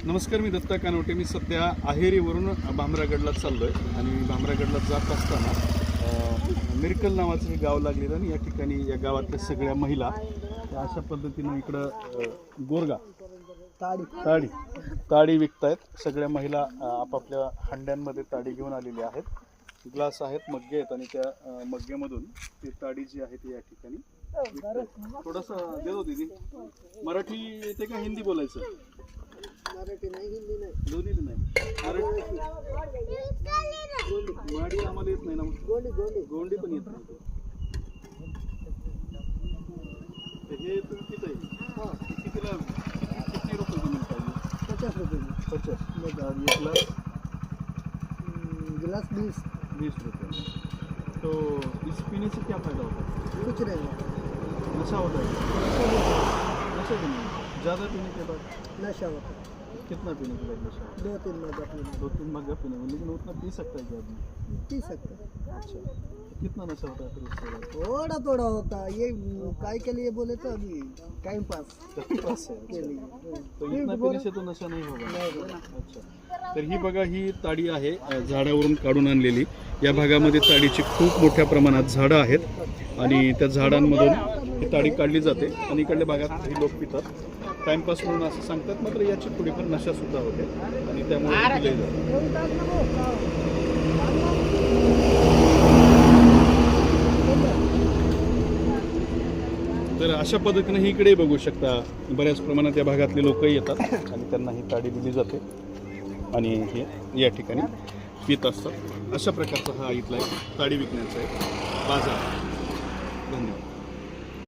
नमस्कार, मी दत्ता कानवटे. मी सध्या अहेरीवरून भामरागडला चाललो आहे आणि भामरागडला जात असताना मिरकल नावाचं हे गाव लागलेलं आणि या ठिकाणी या गावातल्या सगळ्या महिला त्या अशा पद्धतीनं इकडं गोरगा ताडी विकतायत. सगळ्या महिला आपापल्या हंड्यांमध्ये ताडी घेऊन आलेल्या आहेत. ग्लास आहेत, मग्गे आहेत आणि त्या मग्ग्यामधून ती ताडी जी आहे ती या ठिकाणी थोडंसं देत होती. ती मराठी येते का हिंदी बोलायचं? मराठी नाही, हिंदी नाही, दोन्ही नाही. मराठी आम्हाला येत नाही ना. गोंडी पण येत नाही. हे तुम्ही किती आहे? कितीला किती रुपये जमीन पाहिजे? 50 रुपये. 50 गिलास 20 रुपये. तो इस पीने से क्या फायदा होता है? कुछ नहीं होता, नशा होता है? नशा भी नहीं. ज़्यादा पीने के बाद नशा होता. कितना पीने के बाद नशा होता 2-3 मग्गा पीने. है? 2-3 मग्गा पीने में. लेकिन उतना पी सकता है क्या आदमी? पी सकते. अच्छा, कितना नशा होता है फिर उसके बाद? थोड़ा थोड़ा होता. ये काय के लिए बोले तो अभी टाइम पास बस है. के लिए. तो इतना पीने से तो नशा नहीं होगा. नहीं होगा. अच्छा, तर ही बघा, ही ताडी आहे झाडावरून काढून आणलेली. या भागामध्ये ताडीची खूप मोठ्या प्रमाणात झाडं आहेत आणि त्या झाडांमधून ही ताडी काढली जाते आणि इकडल्या भागात ही लोक पितात टाइमपास म्हणून असं सांगतात. मात्र याची थोडीफार नशा सुद्धा होते आणि त्यामुळे पिले जाते. तर अशा पद्धतीने ही इकडे बघू शकता, बऱ्याच प्रमाणात या भागातले लोकही येतात आणि त्यांना ही ताडी दिली जाते आणि हे या ठिकाणी पित असतात. अशा प्रकारचा हा इथला ताडी विकण्याचा एक बाजार आहे.